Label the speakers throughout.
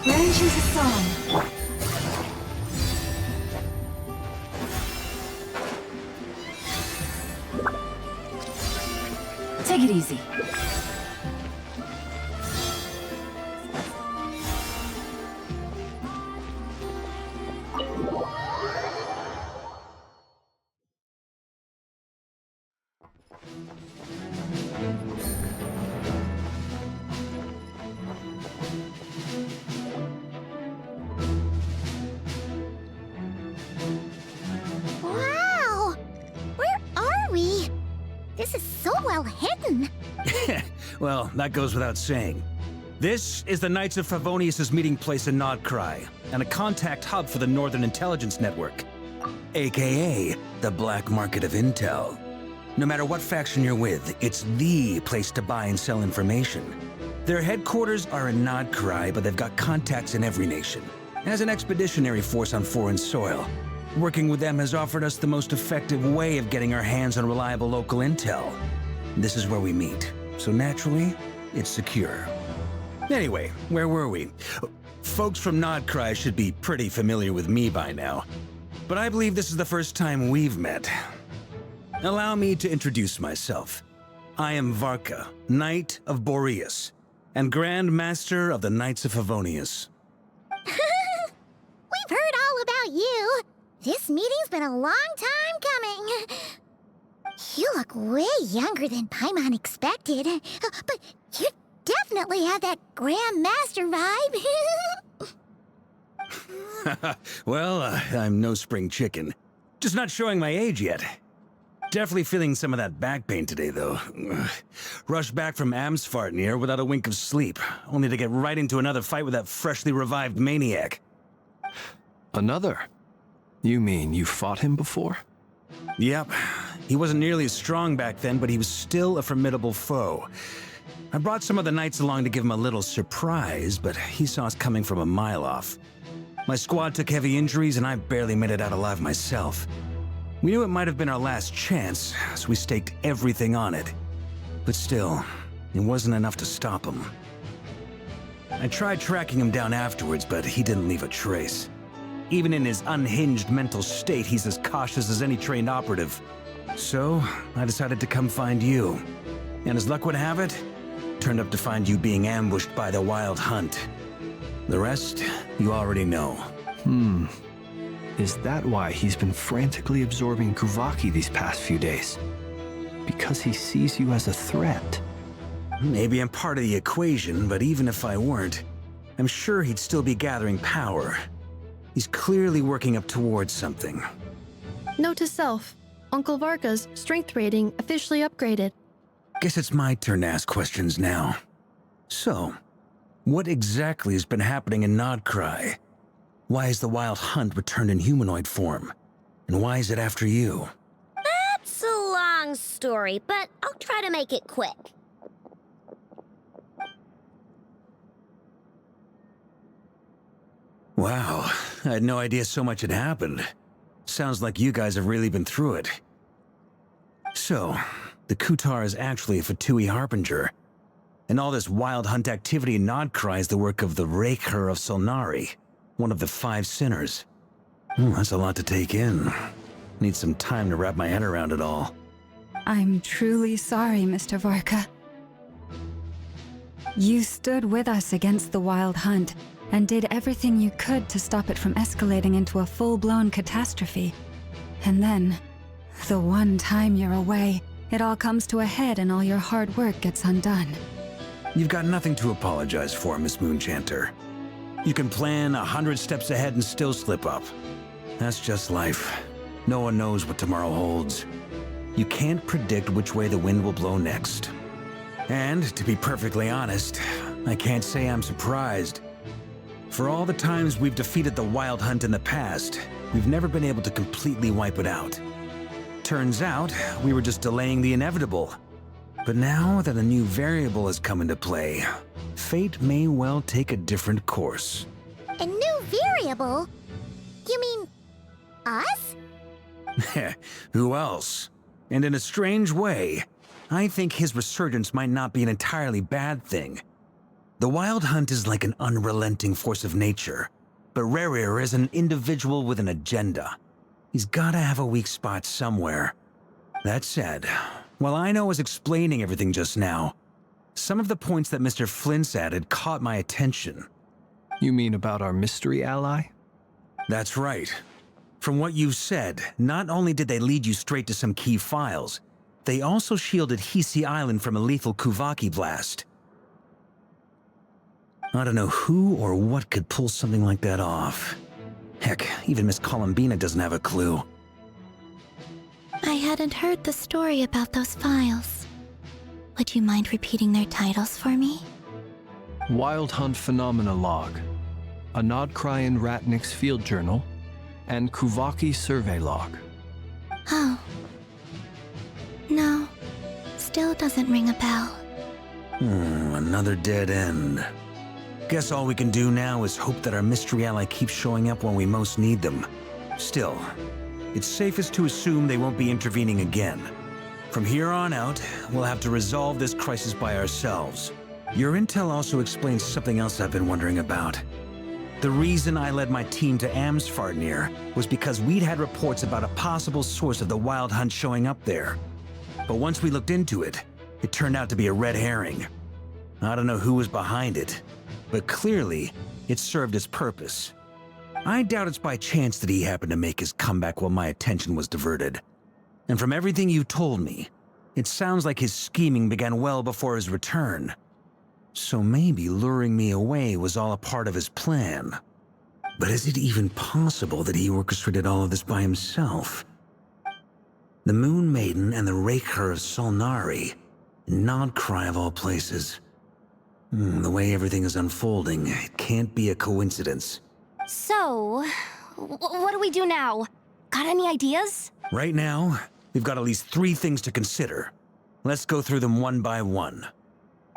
Speaker 1: Let him choose a song. Take it easy.
Speaker 2: Wow! Where are we? This is so well hidden.
Speaker 3: Well, that goes without saying. This is the Knights of Favonius' meeting place in Nodcry, and a contact hub for the Northern Intelligence Network, aka the Black Market of Intel. No matter what faction you're with, it's the place to buy and sell information. Their headquarters are in Nodcry, but they've got contacts in every nation. As an expeditionary force on foreign soil, working with them has offered us the most effective way of getting our hands on reliable local intel. This is where we meet, so naturally, it's secure. Anyway, where were we? Folks from Nodcry should be pretty familiar with me by now, but I believe this is the first time we've met. Allow me to introduce myself. I am Varka, Knight of Boreas, and Grand Master of the Knights of Favonius.
Speaker 2: We've heard all about you. This meeting's been a long time coming. You look way younger than Paimon expected, but you definitely have that Grand Master vibe.
Speaker 3: Well, I'm no spring chicken. Just not showing my age yet. Definitely feeling some of that back pain today, though. Rushed back from Amsfartnir without a wink of sleep, only to get right into another fight with that freshly revived maniac.
Speaker 4: Another? You mean you fought him before?
Speaker 3: Yep. He wasn't nearly as strong back then, but he was still a formidable foe. I brought some of the knights along to give him a little surprise, but he saw us coming from a mile off. My squad took heavy injuries, and I barely made it out alive myself. We knew it might have been our last chance, so we staked everything on it. But still, it wasn't enough to stop him. I tried tracking him down afterwards, but he didn't leave a trace. Even in his unhinged mental state, he's as cautious as any trained operative. So, I decided to come find you. And as luck would have it, turned up to find you being ambushed by the Wild Hunt. The rest, you already know.
Speaker 4: Is that why he's been frantically absorbing Kuvaki these past few days? Because he sees you as a threat?
Speaker 3: Maybe I'm part of the equation, but even if I weren't, I'm sure he'd still be gathering power. He's clearly working up towards something.
Speaker 5: Note to self, Uncle Varka's strength rating officially upgraded.
Speaker 3: Guess it's my turn to ask questions now. So, what exactly has been happening in Nodcry? Why is the Wild Hunt returned in humanoid form? And why is it after you?
Speaker 2: That's a long story, but I'll try to make it quick.
Speaker 3: Wow, I had no idea so much had happened. Sounds like you guys have really been through it. So, the Kutar is actually a Fatui Harbinger. And all this Wild Hunt activity in Nodcry is the work of the Raker of Solnari, one of the 5 sinners. That's a lot to take in. Need some time to wrap my head around it all.
Speaker 1: I'm truly sorry, Mr. Varka. You stood with us against the Wild Hunt, and did everything you could to stop it from escalating into a full-blown catastrophe. And then, the one time you're away, it all comes to a head and all your hard work gets undone.
Speaker 3: You've got nothing to apologize for, Miss Moonchanter. You can plan 100 steps ahead and still slip up. That's just life. No one knows what tomorrow holds. You can't predict which way the wind will blow next. And, to be perfectly honest, I can't say I'm surprised. For all the times we've defeated the Wild Hunt in the past, we've never been able to completely wipe it out. Turns out, we were just delaying the inevitable. But now that a new variable has come into play, fate may well take a different course.
Speaker 2: A new variable? You mean us?
Speaker 3: Who else? And in a strange way, I think his resurgence might not be an entirely bad thing. The Wild Hunt is like an unrelenting force of nature, but Rarir is an individual with an agenda. He's gotta have a weak spot somewhere. That said, while I was explaining everything just now, some of the points that Mr. Flint's added caught my attention.
Speaker 4: You mean about our mystery ally?
Speaker 3: That's right. From what you've said, not only did they lead you straight to some key files, they also shielded Hisi Island from a lethal Kuvaki blast. I don't know who or what could pull something like that off. Heck, even Miss Columbina doesn't have a clue.
Speaker 2: I hadn't heard the story about those files. Would you mind repeating their titles for me?
Speaker 4: Wild Hunt Phenomena Log, a Nodcrian Ratnik's Field Journal, and Kuvaki Survey Log.
Speaker 2: Oh. No. Still doesn't ring a bell.
Speaker 3: Another dead end. Guess all we can do now is hope that our mystery ally keeps showing up when we most need them. Still, it's safest to assume they won't be intervening again. From here on out, we'll have to resolve this crisis by ourselves. Your intel also explains something else I've been wondering about. The reason I led my team to Amsfarnir was because we'd had reports about a possible source of the Wild Hunt showing up there. But once we looked into it, it turned out to be a red herring. I don't know who was behind it, but clearly, it served its purpose. I doubt it's by chance that he happened to make his comeback while my attention was diverted. And from everything you told me, it sounds like his scheming began well before his return. So maybe luring me away was all a part of his plan. But is it even possible that he orchestrated all of this by himself? The Moon Maiden and the Raker of Solnari, Nodcry of all places. The way everything is unfolding, it can't be a coincidence.
Speaker 6: So, what do we do now? Got any ideas?
Speaker 3: Right now, we've got at least 3 things to consider. Let's go through them one by one.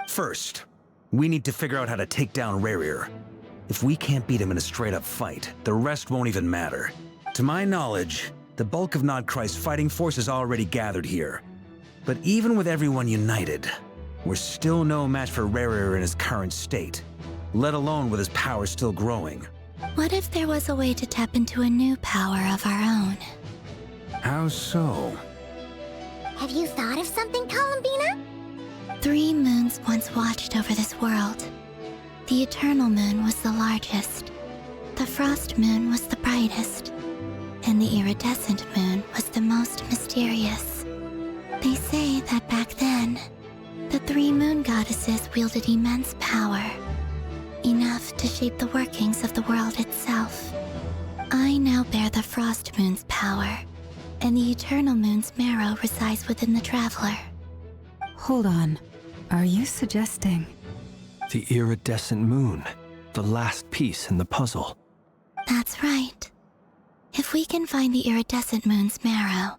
Speaker 3: First, we need to figure out how to take down Rarir. If we can't beat him in a straight-up fight, the rest won't even matter. To my knowledge, the bulk of Nodcry's fighting force is already gathered here. But even with everyone united, we're still no match for Rarir in his current state, let alone with his power still growing.
Speaker 2: What if there was a way to tap into a new power of our own?
Speaker 3: How so?
Speaker 2: Have you thought of something, Columbina? 3 moons once watched over this world. The Eternal Moon was the largest. The Frost Moon was the brightest. And the Iridescent Moon was the most mysterious. They say that back then, the 3 moon goddesses wielded immense power. Enough to shape the workings of the world itself. I now bear the Frost Moon's power, and the Eternal Moon's marrow resides within the Traveler.
Speaker 1: Hold on. Are you suggesting?
Speaker 4: The Iridescent Moon, the last piece in the puzzle.
Speaker 2: That's right. If we can find the Iridescent Moon's marrow,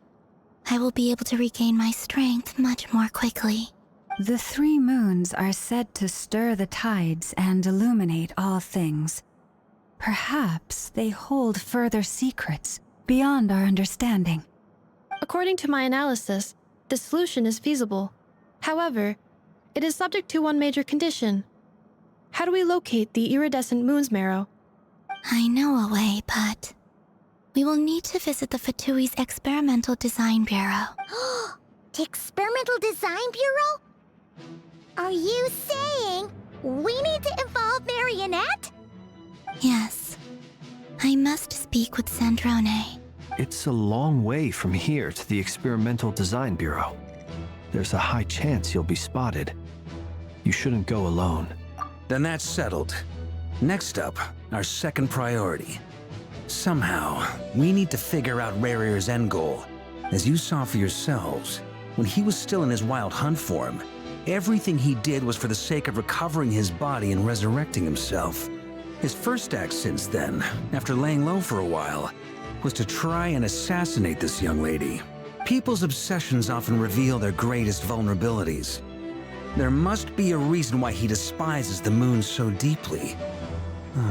Speaker 2: I will be able to regain my strength much more quickly.
Speaker 1: The 3 moons are said to stir the tides and illuminate all things. Perhaps they hold further secrets beyond our understanding.
Speaker 5: According to my analysis, the solution is feasible. However, it is subject to one major condition. How do we locate the Iridescent Moon's marrow?
Speaker 2: I know a way, but we will need to visit the Fatui's Experimental Design Bureau. The Experimental Design Bureau? Are you saying we need to involve Marionette? Yes. I must speak with Sandrone.
Speaker 4: It's a long way from here to the Experimental Design Bureau. There's a high chance you'll be spotted. You shouldn't go alone.
Speaker 3: Then that's settled. Next up, our second priority. Somehow, we need to figure out Rarir's end goal. As you saw for yourselves, when he was still in his Wild Hunt form, everything he did was for the sake of recovering his body and resurrecting himself. His first act since then, after laying low for a while, was to try and assassinate this young lady. People's obsessions often reveal their greatest vulnerabilities. There must be a reason why he despises the moon so deeply.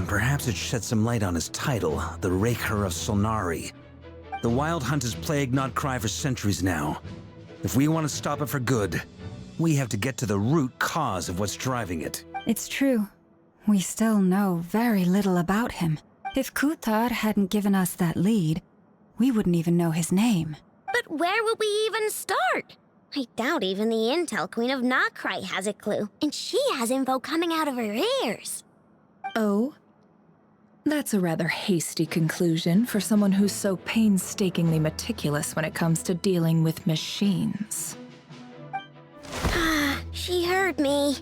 Speaker 3: Perhaps it sheds some light on his title, the Raker of Solnari. The Wild Hunt has plagued Nodcry for centuries now, If we want to stop it for good, we have to get to the root cause of what's driving it.
Speaker 1: It's true. We still know very little about him. If Kuthar hadn't given us that lead, we wouldn't even know his name.
Speaker 7: But where would we even start? I doubt even the Intel Queen of Nokrai has a clue, and she has info coming out of her ears.
Speaker 8: Oh? That's a rather hasty conclusion for someone who's so painstakingly meticulous when it comes to dealing with machines.
Speaker 7: She heard me.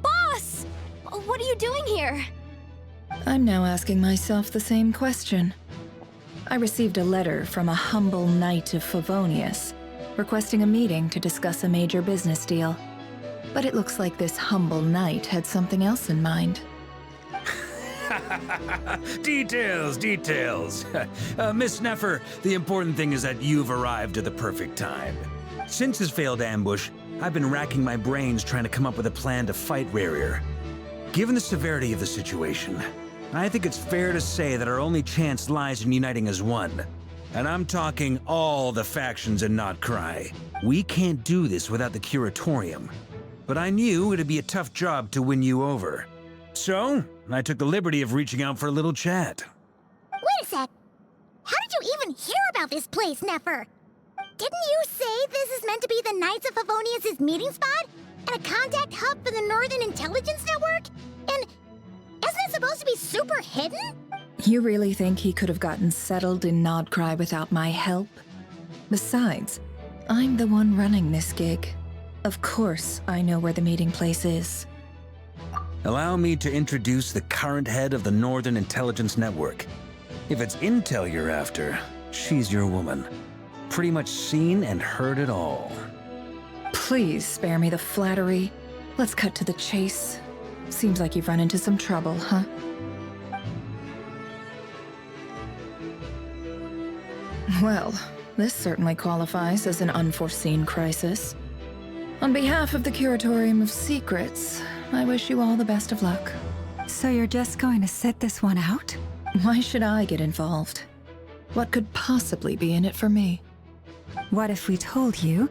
Speaker 6: Boss! What are you doing here?
Speaker 8: I'm now asking myself the same question. I received a letter from a humble knight of Favonius, requesting a meeting to discuss a major business deal. But it looks like this humble knight had something else in mind.
Speaker 3: Details, details. Miss Neffer, the important thing is that you've arrived at the perfect time. Since his failed ambush, I've been racking my brains trying to come up with a plan to fight Rerir. Given the severity of the situation, I think it's fair to say that our only chance lies in uniting as one. And I'm talking all the factions in Nokrai. We can't do this without the Curatorium. But I knew it'd be a tough job to win you over. So, I took the liberty of reaching out for a little chat.
Speaker 2: Wait a sec. How did you even hear about this place, Neffer? Didn't you say this is meant to be the Knights of Favonius' meeting spot? And a contact hub for the Northern Intelligence Network? And isn't it supposed to be super hidden?
Speaker 8: You really think he could have gotten settled in Nodcry without my help? Besides, I'm the one running this gig. Of course I know where the meeting place is.
Speaker 3: Allow me to introduce the current head of the Northern Intelligence Network. If it's intel you're after, she's your woman. Pretty much seen and heard it all.
Speaker 8: Please spare me the flattery. Let's cut to the chase. Seems like you've run into some trouble, huh? Well, this certainly qualifies as an unforeseen crisis. On behalf of the Curatorium of Secrets, I wish you all the best of luck.
Speaker 1: So you're just going to sit this one out?
Speaker 8: Why should I get involved? What could possibly be in it for me?
Speaker 1: What if we told you,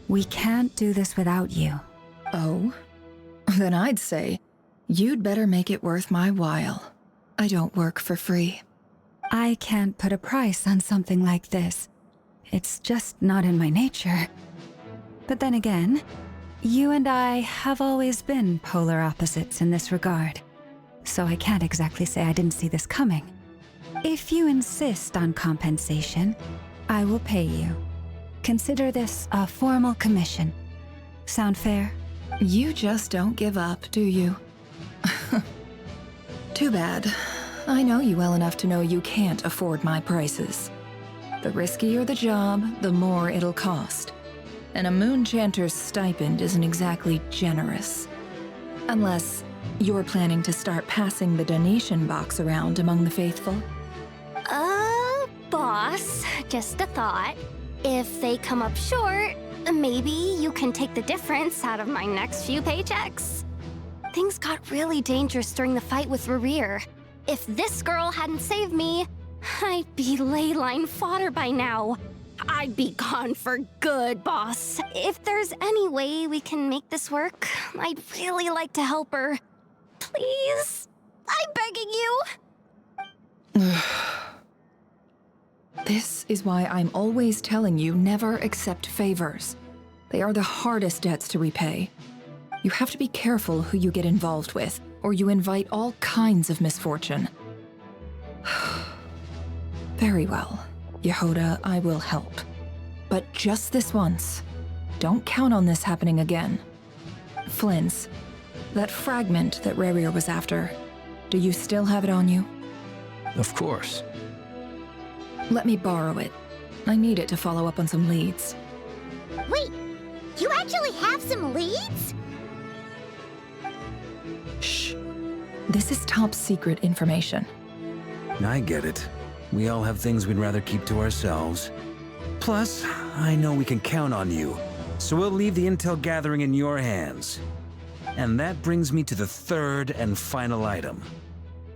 Speaker 1: we can't do this without you?
Speaker 8: Oh? Then I'd say, you'd better make it worth my while. I don't work for free.
Speaker 1: I can't put a price on something like this. It's just not in my nature. But then again, you and I have always been polar opposites in this regard. So I can't exactly say I didn't see this coming. If you insist on compensation, I will pay you. Consider this a formal commission. Sound fair?
Speaker 8: You just don't give up, do you? Too bad. I know you well enough to know you can't afford my prices. The riskier the job, the more it'll cost. And a moon chanter's stipend isn't exactly generous. Unless you're planning to start passing the donation box around among the faithful.
Speaker 6: Boss, just a thought. If they come up short, maybe you can take the difference out of my next few paychecks. Things got really dangerous during the fight with Rerir. If this girl hadn't saved me, I'd be ley line fodder by now. I'd be gone for good, boss. If there's any way we can make this work, I'd really like to help her. Please? I'm begging you.
Speaker 8: This is why I'm always telling you never accept favors. They are the hardest debts to repay. You have to be careful who you get involved with, or you invite all kinds of misfortune. Very well. Yehoda, I will help. But just this once. Don't count on this happening again. Flins, that fragment that Rerir was after, do you still have it on you?
Speaker 4: Of course.
Speaker 8: Let me borrow it. I need it to follow up on some leads.
Speaker 2: Wait, you actually have some leads?
Speaker 8: Shh. This is top secret information.
Speaker 3: I get it. We all have things we'd rather keep to ourselves. Plus, I know we can count on you, so we'll leave the intel gathering in your hands. And that brings me to the third and final item.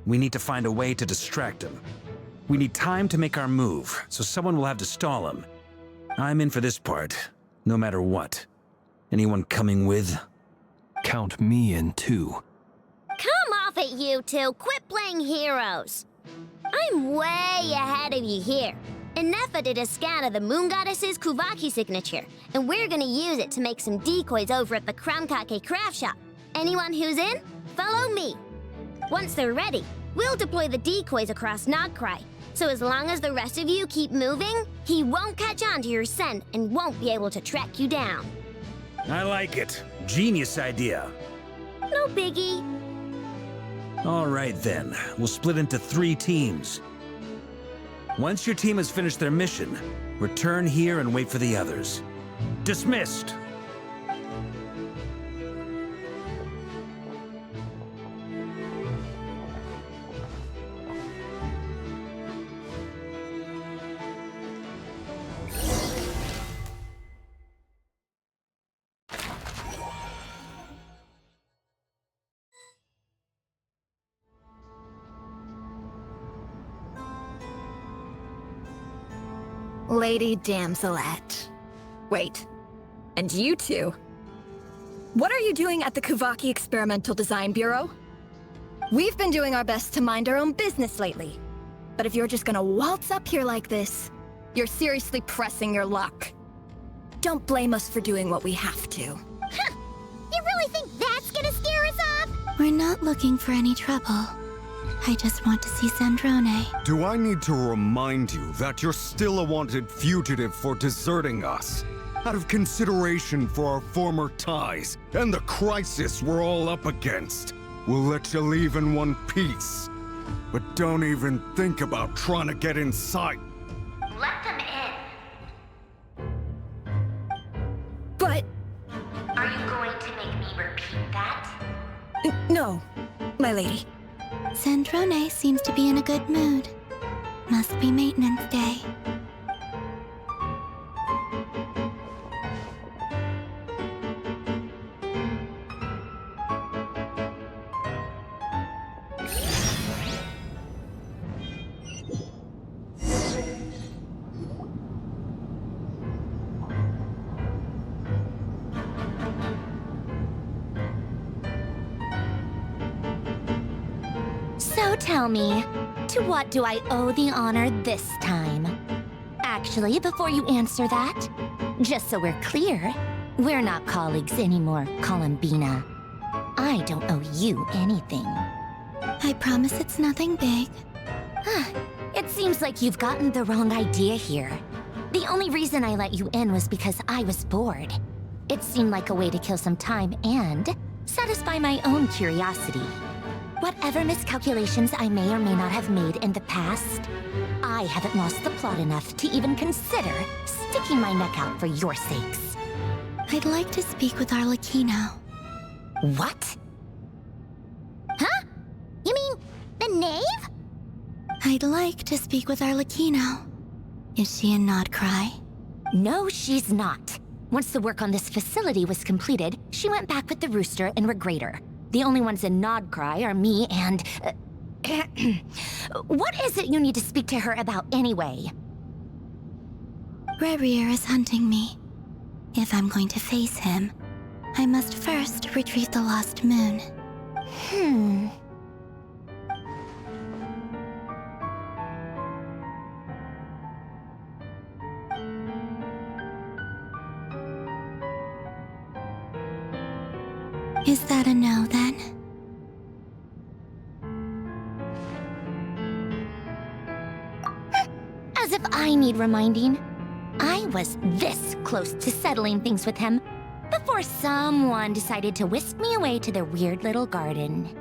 Speaker 3: We need to find a way to distract him. We need time to make our move, so someone will have to stall him. I'm in for this part, no matter what. Anyone coming with?
Speaker 4: Count me in too.
Speaker 7: Come off it, you two. Quit playing heroes. I'm way ahead of you here. Nefa did a scan of the Moon Goddess's Kuvaki signature, and we're gonna use it to make some decoys over at the Kramkake craft shop. Anyone who's in, follow me. Once they're ready, we'll deploy the decoys across Nogcry. So as long as the rest of you keep moving, he won't catch on to your scent and won't be able to track you down.
Speaker 3: I like it. Genius idea.
Speaker 7: No biggie.
Speaker 3: All right then, we'll split into 3 teams. Once your team has finished their mission, return here and wait for the others. Dismissed!
Speaker 9: Lady Damselette. Wait, and you two? What are you doing at the Kuvaki Experimental Design Bureau? We've been doing our best to mind our own business lately. But if you're just gonna waltz up here like this, you're seriously pressing your luck. Don't blame us for doing what we have to.
Speaker 2: Huh. You really think that's gonna scare us off?
Speaker 10: We're not looking for any trouble. I just want to see Sandrone.
Speaker 11: Do I need to remind you that you're still a wanted fugitive for deserting us? Out of consideration for our former ties and the crisis we're all up against, we'll let you leave in one piece. But don't even think about trying to get inside.
Speaker 12: Let them in.
Speaker 9: But...
Speaker 12: Are you going to make me repeat that?
Speaker 9: No, my lady.
Speaker 10: Sandrone seems to be in a good mood. Must be maintenance day.
Speaker 12: So tell me, to what do I owe the honor this time? Actually, before you answer that, just so we're clear, we're not colleagues anymore, Columbina. I don't owe you anything.
Speaker 10: I promise it's nothing big.
Speaker 12: It seems like you've gotten the wrong idea here. The only reason I let you in was because I was bored. It seemed like a way to kill some time and satisfy my own curiosity. Whatever miscalculations I may or may not have made in the past, I haven't lost the plot enough to even consider sticking my neck out for your sakes.
Speaker 10: I'd like to speak with Arlecchino.
Speaker 12: What?
Speaker 2: Huh? You mean the knave?
Speaker 10: I'd like to speak with Arlecchino. Is she in Nodcry?
Speaker 12: No, she's not. Once the work on this facility was completed, she went back with the Rooster and Regrator. The only ones in Nodcry are me and... What is it you need to speak to her about anyway?
Speaker 10: Rerir is hunting me. If I'm going to face him, I must first retrieve the lost moon. Is that a no, then?
Speaker 12: As if I need reminding. I was this close to settling things with him before someone decided to whisk me away to their weird little garden.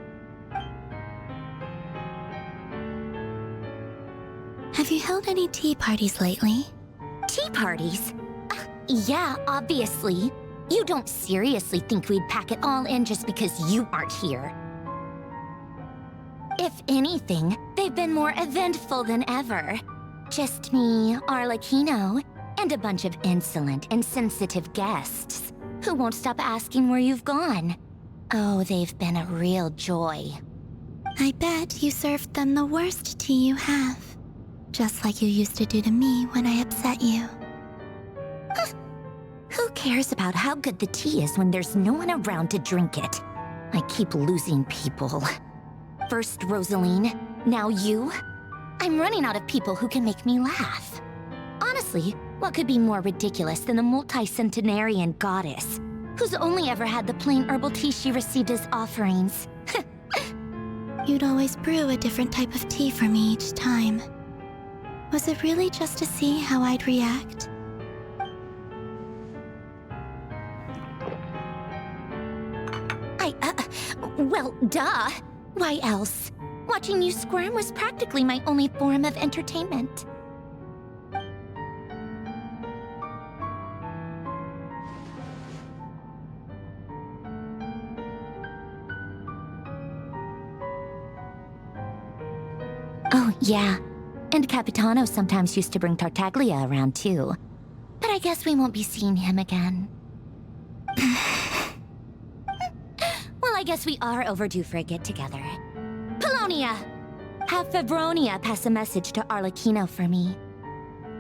Speaker 10: Have you held any tea parties lately?
Speaker 12: Tea parties? Yeah, obviously. You don't seriously think we'd pack it all in just because you aren't here. If anything, they've been more eventful than ever. Just me, Arlecchino, and a bunch of insolent and sensitive guests who won't stop asking where you've gone. Oh, they've been a real joy.
Speaker 10: I bet you served them the worst tea you have. Just like you used to do to me when I upset you.
Speaker 12: Who cares about how good the tea is when there's no one around to drink it? I keep losing people. First Rosaline, now you. I'm running out of people who can make me laugh. Honestly, what could be more ridiculous than the multi-centenarian goddess, who's only ever had the plain herbal tea she received as offerings?
Speaker 10: You'd always brew a different type of tea for me each time. Was it really just to see how I'd react?
Speaker 12: Well, duh. Why else? Watching you squirm was practically my only form of entertainment. Oh, yeah. And Capitano sometimes used to bring Tartaglia around, too. But I guess we won't be seeing him again. Well, I guess we are overdue for a get-together. Polonia! Have Febronia pass a message to Arlecchino for me.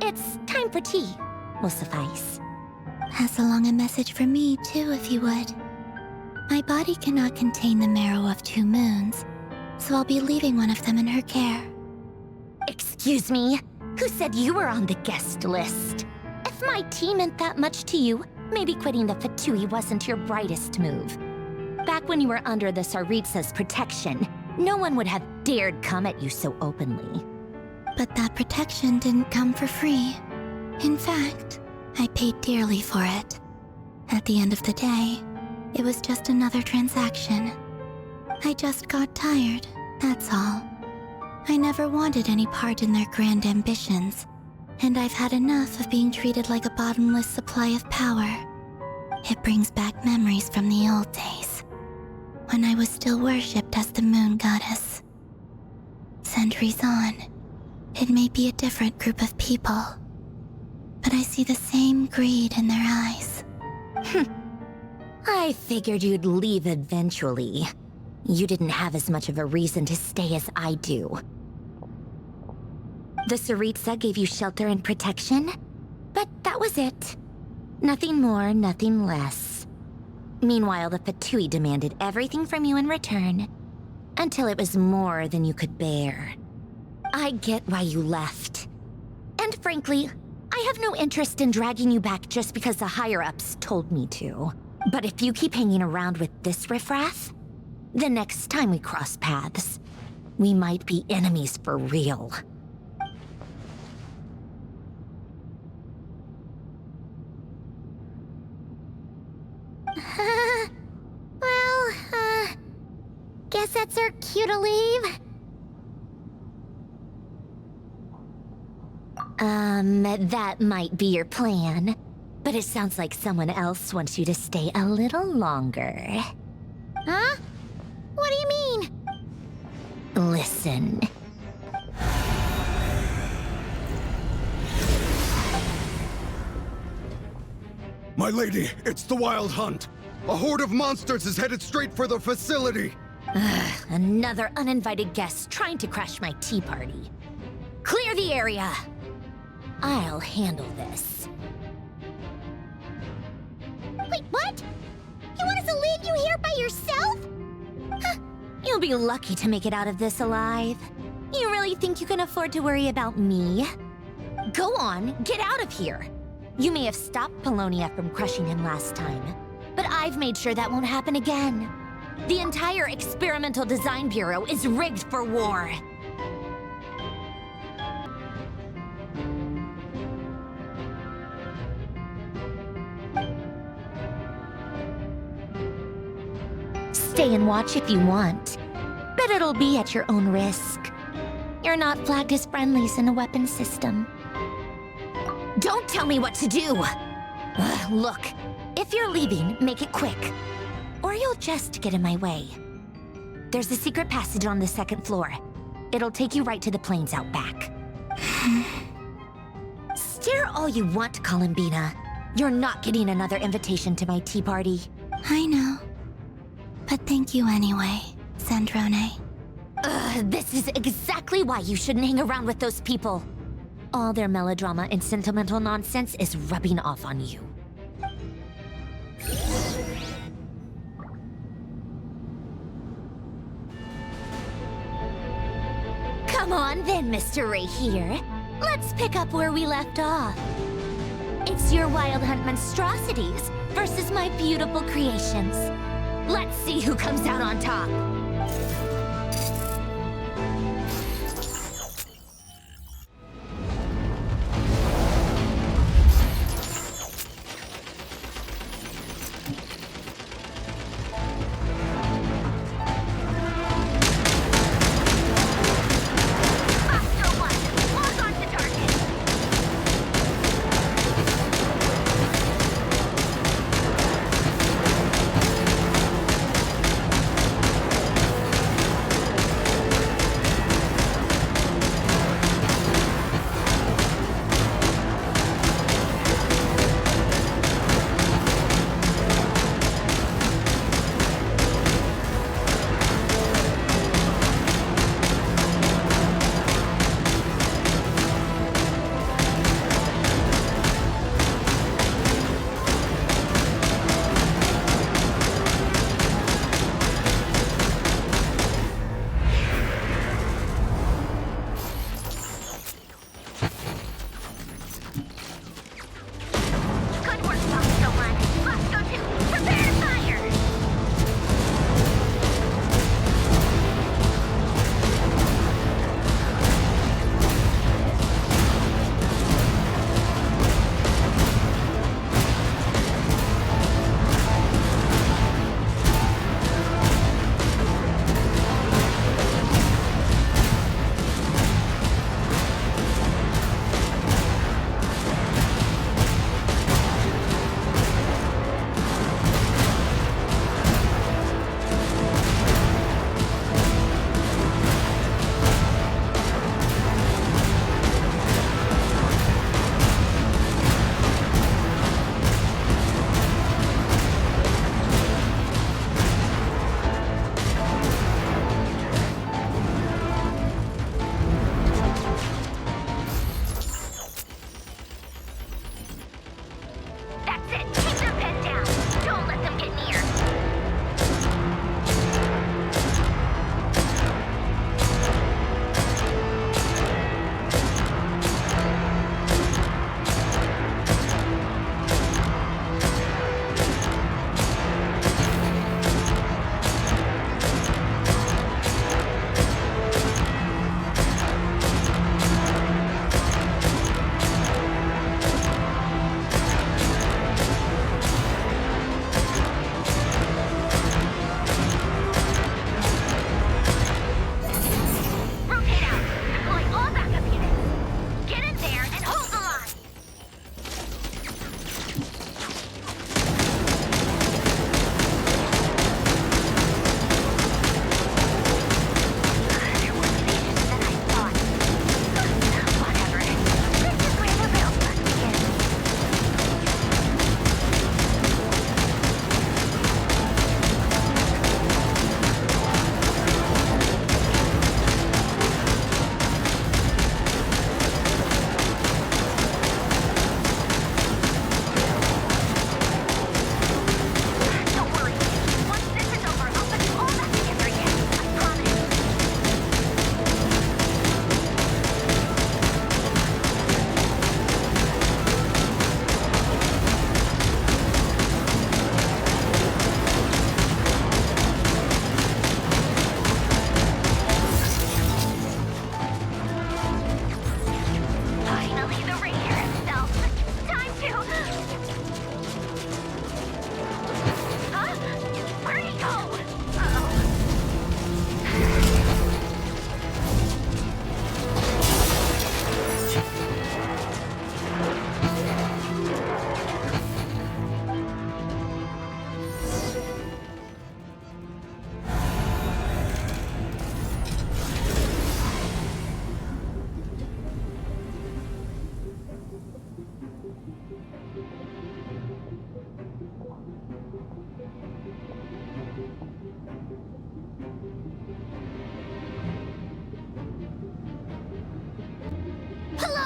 Speaker 12: It's time for tea. Will suffice.
Speaker 10: Pass along a message for me, too, if you would. My body cannot contain the marrow of 2 moons, so I'll be leaving one of them in her care.
Speaker 12: Excuse me? Who said you were on the guest list? If my tea meant that much to you, maybe quitting the Fatui wasn't your brightest move. Back when you were under the Tsaritsa's protection, no one would have dared come at you so openly.
Speaker 10: But that protection didn't come for free. In fact, I paid dearly for it. At the end of the day, it was just another transaction. I just got tired, that's all. I never wanted any part in their grand ambitions, and I've had enough of being treated like a bottomless supply of power. It brings back memories from the old days, when I was still worshipped as the moon goddess. Centuries on, it may be a different group of people, but I see the same greed in their eyes.
Speaker 12: I figured you'd leave eventually. You didn't have as much of a reason to stay as I do. The Tsaritsa gave you shelter and protection, but that was it. Nothing more, nothing less. Meanwhile, the Fatui demanded everything from you in return, until it was more than you could bear. I get why you left. And frankly, I have no interest in dragging you back just because the higher-ups told me to. But if you keep hanging around with this riffraff, the next time we cross paths, we might be enemies for real.
Speaker 2: Guess that's our cue to leave.
Speaker 12: That might be your plan. But it sounds like someone else wants you to stay a little longer.
Speaker 2: Huh? What do you mean?
Speaker 12: Listen.
Speaker 11: My lady, it's the Wild Hunt. A horde of monsters is headed straight for the facility.
Speaker 12: Another uninvited guest trying to crash my tea party. Clear the area. I'll handle this.
Speaker 2: Wait, what? You want us to leave you here by yourself?
Speaker 12: You'll be lucky to make it out of this alive. You really think you can afford to worry about me? Go on, get out of here. You may have stopped Polonia from crushing him last time, but I've made sure that won't happen again. The entire Experimental Design Bureau is rigged for war. Stay and watch if you want, but it'll be at your own risk. You're not flagged as friendlies in the weapons system. Don't tell me what to do! Look, if you're leaving, make it quick. Or you'll just get in my way. There's a secret passage on the 2nd floor. It'll take you right to the plains out back. Stare all you want, Columbina. You're not getting another invitation to my tea party.
Speaker 10: I know. But thank you anyway, Sandrone.
Speaker 12: This is exactly why you shouldn't hang around with those people. all their melodrama and sentimental nonsense is rubbing off on you. Come on then, Mr. Right here. Let's pick up where we left off. It's your Wild Hunt monstrosities versus my beautiful creations. Let's see who comes out on top.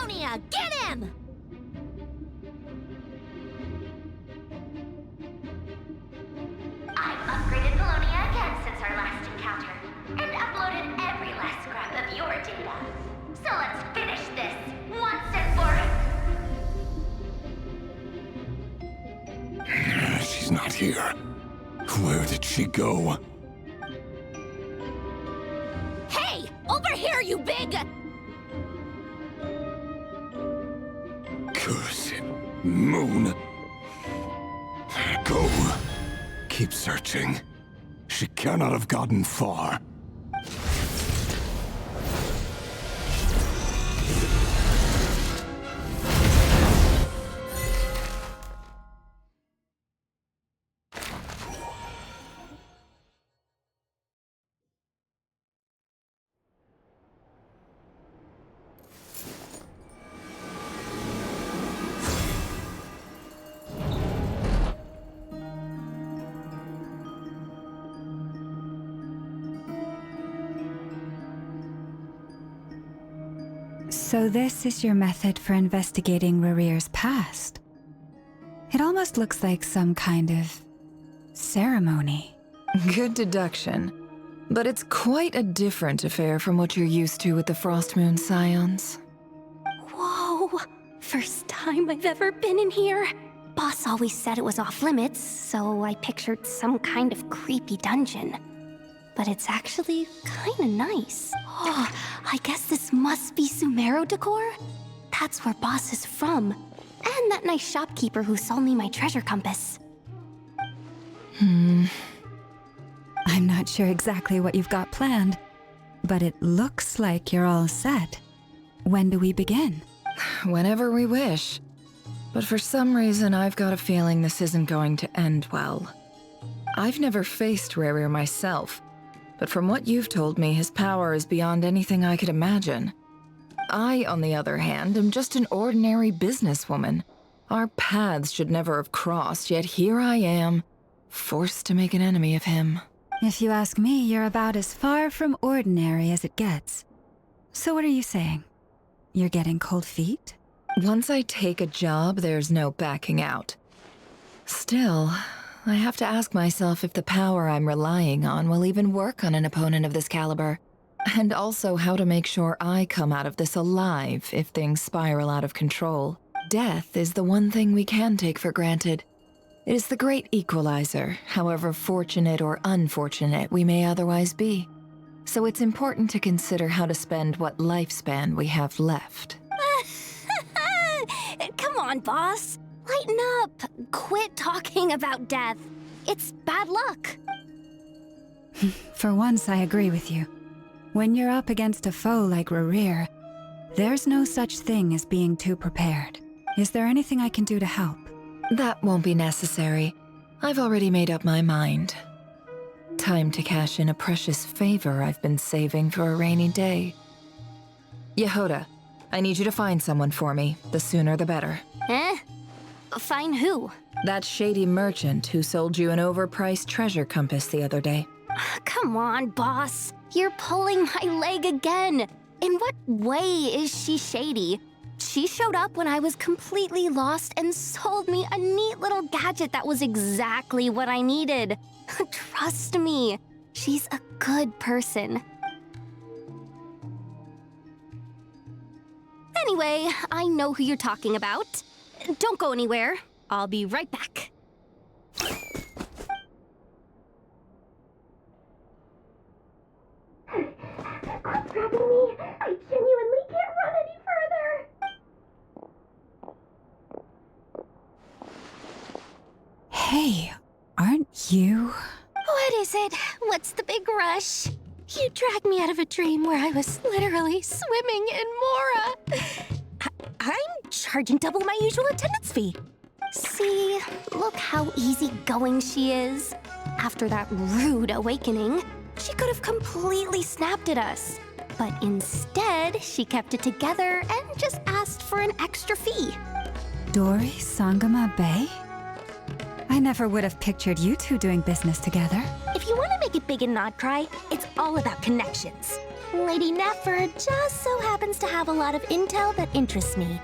Speaker 7: Belonia! Get him!
Speaker 13: I've upgraded Belonia again since our last encounter, and uploaded every last scrap of your data. So let's finish this, once and for...
Speaker 11: She's not here. Where did she go?
Speaker 7: Hey! Over here, you big...
Speaker 11: Cursed moon. Go. Keep searching. She cannot have gotten far.
Speaker 1: So this is your method for investigating Rarir's past? It almost looks like some kind of ceremony.
Speaker 8: Good deduction. But it's quite a different affair from what you're used to with the Frost Moon Scions.
Speaker 6: Whoa! First time I've ever been in here. Boss always said it was off limits, so I pictured some kind of creepy dungeon. But it's actually kinda nice. Oh, I guess this must be Sumeru decor? That's where Boss is from. And that nice shopkeeper who sold me my treasure compass.
Speaker 1: I'm not sure exactly what you've got planned, but it looks like you're all set. When do we begin?
Speaker 8: Whenever we wish. But for some reason, I've got a feeling this isn't going to end well. I've never faced Rarir myself, but from what you've told me, his power is beyond anything I could imagine. I, on the other hand, am just an ordinary businesswoman. Our paths should never have crossed, yet here I am, forced to make an enemy of him.
Speaker 1: If you ask me, you're about as far from ordinary as it gets. So what are you saying? You're getting cold feet?
Speaker 8: Once I take a job, there's no backing out. Still, I have to ask myself if the power I'm relying on will even work on an opponent of this caliber. And also how to make sure I come out of this alive if things spiral out of control. Death is the one thing we can take for granted. It is the great equalizer, however fortunate or unfortunate we may otherwise be. So it's important to consider how to spend what lifespan we have left.
Speaker 6: Come on, boss. Lighten up. Quit talking about death. It's bad luck.
Speaker 1: For once, I agree with you. When you're up against a foe like Rarir, there's no such thing as being too prepared. Is there anything I can do to help?
Speaker 8: That won't be necessary. I've already made up my mind. Time to cash in a precious favor I've been saving for a rainy day. Yehoda, I need you to find someone for me. The sooner the better.
Speaker 6: Eh? Find who?
Speaker 8: That shady merchant who sold you an overpriced treasure compass the other day.
Speaker 6: Come on, boss. You're pulling my leg again. In what way is she shady? She showed up when I was completely lost and sold me a neat little gadget that was exactly what I needed. Trust me, she's a good person. Anyway, I know who you're talking about. Don't go anywhere. I'll be right back.
Speaker 13: Quit grabbing me! I genuinely can't run any further!
Speaker 1: Hey, aren't you?
Speaker 6: What is it? What's the big rush? You dragged me out of a dream where I was literally swimming in Mora. I'm charging double my usual attendance fee. See, look how easygoing she is. After that rude awakening, she could have completely snapped at us. But instead, she kept it together and just asked for an extra fee.
Speaker 1: Dori Sangama Bay? I never would have pictured you two doing business together.
Speaker 6: If you want to make it big and not cry, it's all about connections. Lady Nefer just so happens to have a lot of intel that interests me.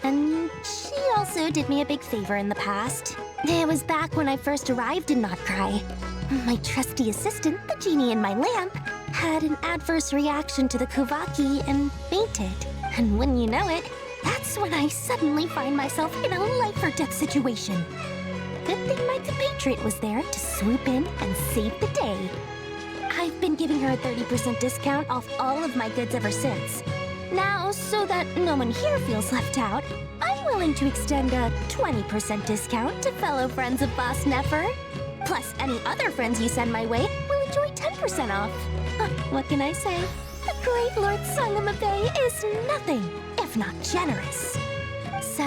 Speaker 6: And she also did me a big favor in the past. It was back when I first arrived in Notcry. My trusty assistant, the genie in my lamp, had an adverse reaction to the Kuvaki and fainted. And when you know it, that's when I suddenly find myself in a life-or-death situation. Good thing my compatriot was there to swoop in and save the day. I've been giving her a 30% discount off all of my goods ever since. Now, so that no one here feels left out, I'm willing to extend a 20% discount to fellow friends of Boss Nefer. Plus, any other friends you send my way will enjoy 10% off. What can I say? The great Lord Sangamabe is nothing if not generous. So,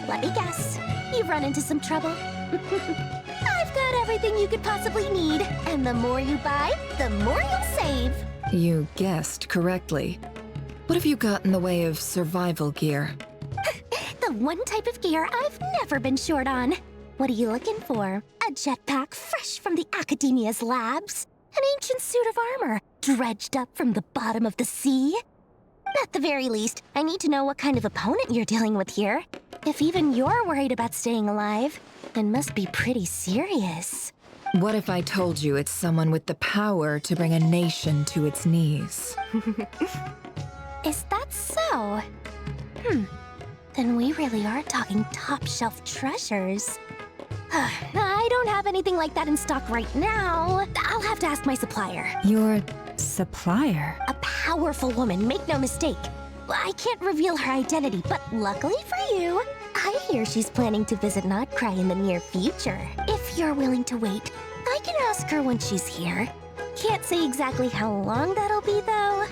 Speaker 6: let me guess. You've run into some trouble? I've got everything you could possibly need, and the more you buy, the more you'll save.
Speaker 8: You guessed correctly. What have you got in the way of survival gear?
Speaker 6: The one type of gear I've never been short on. What are you looking for? A jetpack fresh from the Academia's labs? An ancient suit of armor dredged up from the bottom of the sea? At the very least, I need to know what kind of opponent you're dealing with here. If even you're worried about staying alive, it must be pretty serious.
Speaker 8: What if I told you it's someone with the power to bring a nation to its knees?
Speaker 6: Is that so? Then we really are talking top-shelf treasures. I don't have anything like that in stock right now. I'll have to ask my supplier.
Speaker 1: Your supplier?
Speaker 6: A powerful woman, make no mistake. I can't reveal her identity, but luckily for you, I hear she's planning to visit Notcry in the near future. If you're willing to wait, I can ask her when she's here. Can't say exactly how long that'll be, though.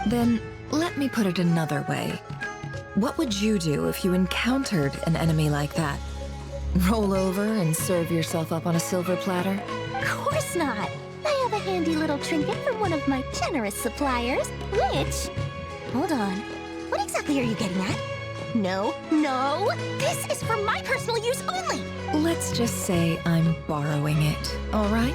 Speaker 8: Then, let me put it another way. What would you do if you encountered an enemy like that? Roll over and serve yourself up on a silver platter?
Speaker 6: Of course not. I have a handy little trinket from one of my generous suppliers, which... Hold on. What exactly are you getting at? No, no! This is for my personal use only!
Speaker 8: Let's just say I'm borrowing it, all right?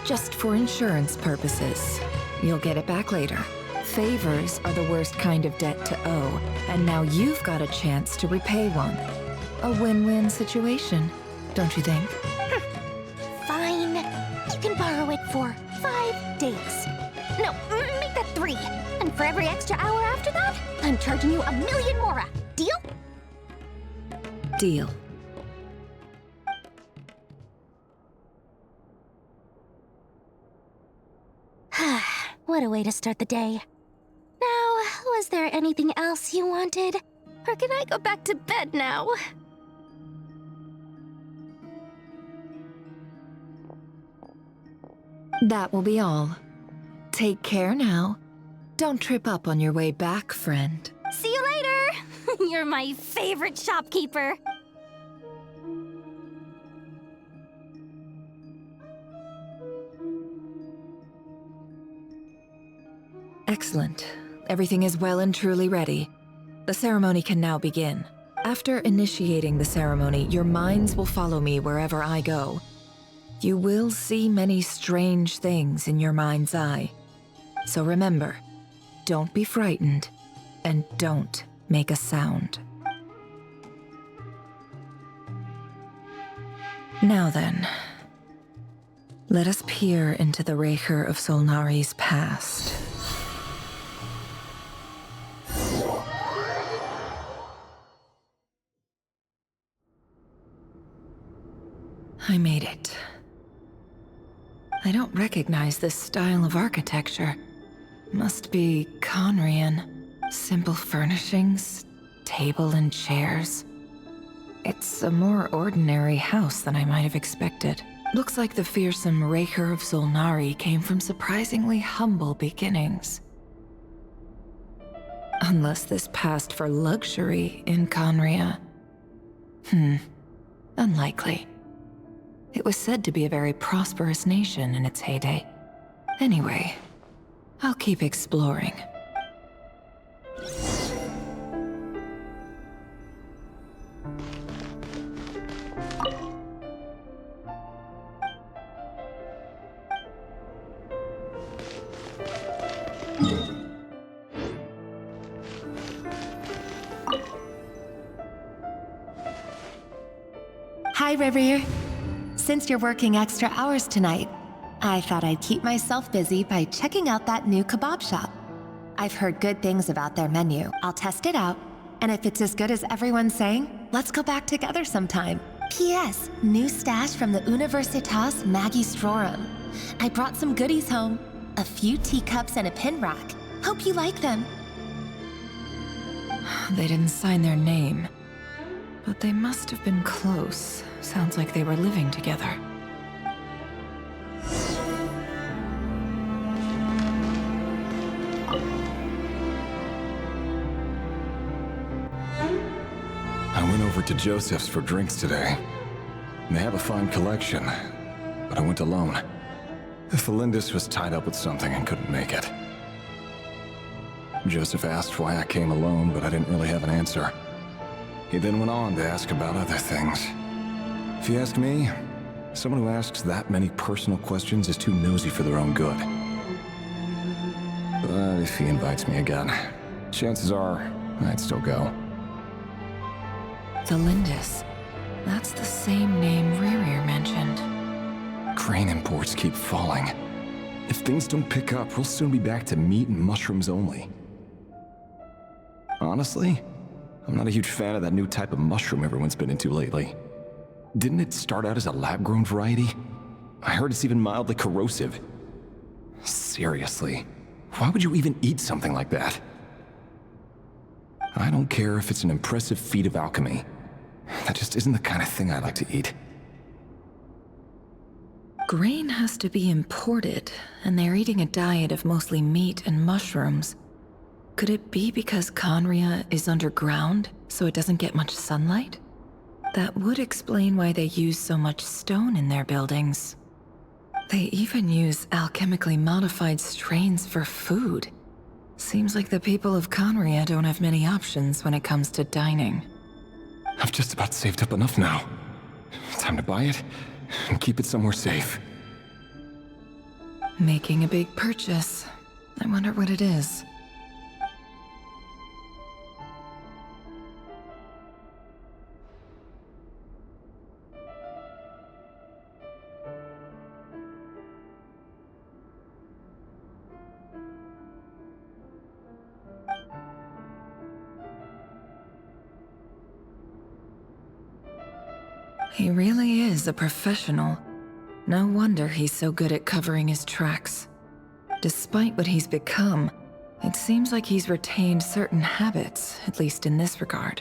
Speaker 8: Just for insurance purposes. You'll get it back later. Favors are the worst kind of debt to owe, and now you've got a chance to repay one. A win-win situation, don't you think?
Speaker 6: Fine. You can borrow it for 5 days. No, make that 3. And for every extra hour after that, I'm charging you 1,000,000 mora. Deal?
Speaker 8: Deal.
Speaker 6: What a way to start the day. Now, was there anything else you wanted? Or can I go back to bed now?
Speaker 8: That will be all. Take care now. Don't trip up on your way back, friend.
Speaker 6: See you later! You're my favorite shopkeeper.
Speaker 8: Excellent. Everything is well and truly ready. The ceremony can now begin. After initiating the ceremony, your minds will follow me wherever I go. You will see many strange things in your mind's eye. So remember, don't be frightened, and don't make a sound. Now then, let us peer into the Raker of Solnari's past. I made it. I don't recognize this style of architecture. Must be Conrian. Simple furnishings, table and chairs. It's a more ordinary house than I might have expected. Looks like the fearsome Raker of Solnari came from surprisingly humble beginnings. Unless this passed for luxury in Conria. Unlikely. It was said to be a very prosperous nation in its heyday. Anyway, I'll keep exploring.
Speaker 14: Hi, Rivier. Since you're working extra hours tonight, I thought I'd keep myself busy by checking out that new kebab shop. I've heard good things about their menu. I'll test it out, and if it's as good as everyone's saying, let's go back together sometime. P.S. New stash from the Universitas Magistrorum. I brought some goodies home. A few teacups and a pin rack. Hope you like them.
Speaker 8: They didn't sign their name, but they must have been close. Sounds like they were living together.
Speaker 15: I went over to Joseph's for drinks today. They have a fine collection, but I went alone. Felindis was tied up with something and couldn't make it. Joseph asked why I came alone, but I didn't really have an answer. He then went on to ask about other things. If you ask me, someone who asks that many personal questions is too nosy for their own good. But if he invites me again, chances are I'd still go.
Speaker 8: Felindis. That's the same name Rerir mentioned.
Speaker 15: Crane imports keep falling. If things don't pick up, we'll soon be back to meat and mushrooms only. Honestly, I'm not a huge fan of that new type of mushroom everyone's been into lately. Didn't it start out as a lab-grown variety? I heard it's even mildly corrosive. Seriously, why would you even eat something like that? I don't care if it's an impressive feat of alchemy. That just isn't the kind of thing I like to eat.
Speaker 8: Grain has to be imported, and they're eating a diet of mostly meat and mushrooms. Could it be because Conria is underground, so it doesn't get much sunlight? That would explain why they use so much stone in their buildings. They even use alchemically modified strains for food. Seems like the people of Conria don't have many options when it comes to dining.
Speaker 15: I've just about saved up enough now. Time to buy it and keep it somewhere safe.
Speaker 8: Making a big purchase. I wonder what it is. He really is a professional. No wonder he's so good at covering his tracks. Despite what he's become, it seems like he's retained certain habits, at least in this regard.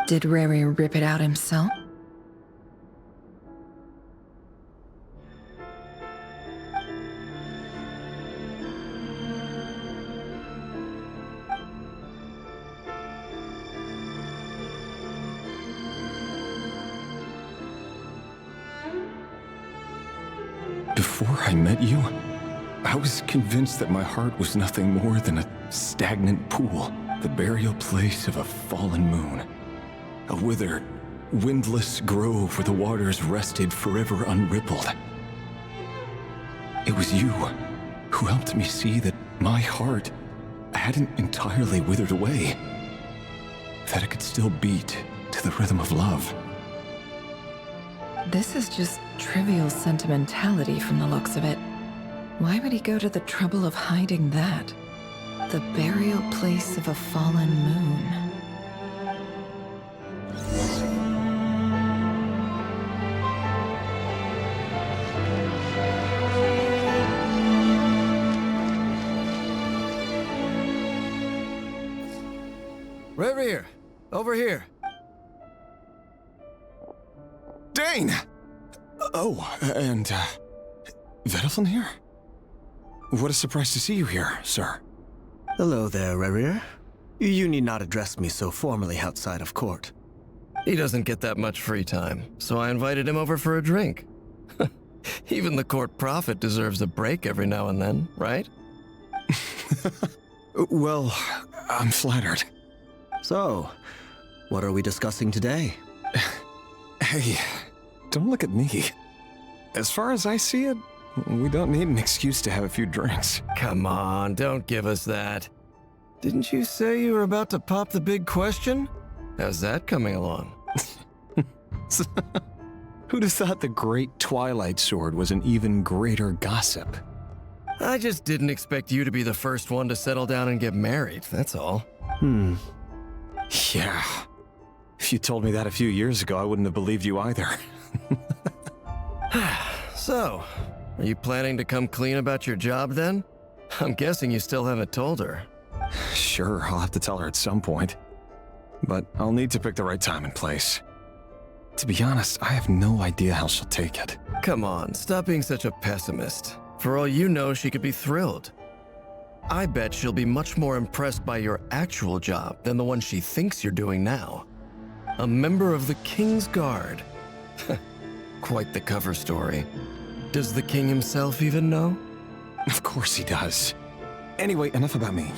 Speaker 8: Did Rary rip it out himself?
Speaker 15: Before I met you, I was convinced that my heart was nothing more than a stagnant pool, the burial place of a fallen moon. A withered, windless grove where the waters rested forever unrippled. It was you who helped me see that my heart hadn't entirely withered away, that it could still beat to the rhythm of love.
Speaker 8: This is just trivial sentimentality from the looks of it. Why would he go to the trouble of hiding that? The burial place of a fallen moon.
Speaker 16: Revier, over here.
Speaker 15: Dane! Oh, and, Vedelfin here? What a surprise to see you here, sir.
Speaker 17: Hello there, Rerir. You need not address me so formally outside of court.
Speaker 16: He doesn't get that much free time, so I invited him over for a drink. Even the court prophet deserves a break every now and then, right?
Speaker 15: Well, I'm flattered.
Speaker 17: So, what are we discussing today?
Speaker 15: Hey, don't look at me. As far as I see it, we don't need an excuse to have a few drinks.
Speaker 16: Come on, don't give us that. Didn't you say you were about to pop the big question? How's that coming along?
Speaker 15: Who'd have thought the great Twilight Sword was an even greater gossip?
Speaker 16: I just didn't expect you to be the first one to settle down and get married, that's all.
Speaker 15: Yeah. If you told me that a few years ago, I wouldn't have believed you either.
Speaker 16: So, are you planning to come clean about your job then? I'm guessing you still haven't told her.
Speaker 15: Sure, I'll have to tell her at some point. But I'll need to pick the right time and place. To be honest, I have no idea how she'll take it.
Speaker 16: Come on, stop being such a pessimist. For all you know, she could be thrilled. I bet she'll be much more impressed by your actual job than the one she thinks you're doing now. A member of the King's Guard. Quite the cover story. Does the king himself even know?
Speaker 15: Of course he does. Anyway, enough about me.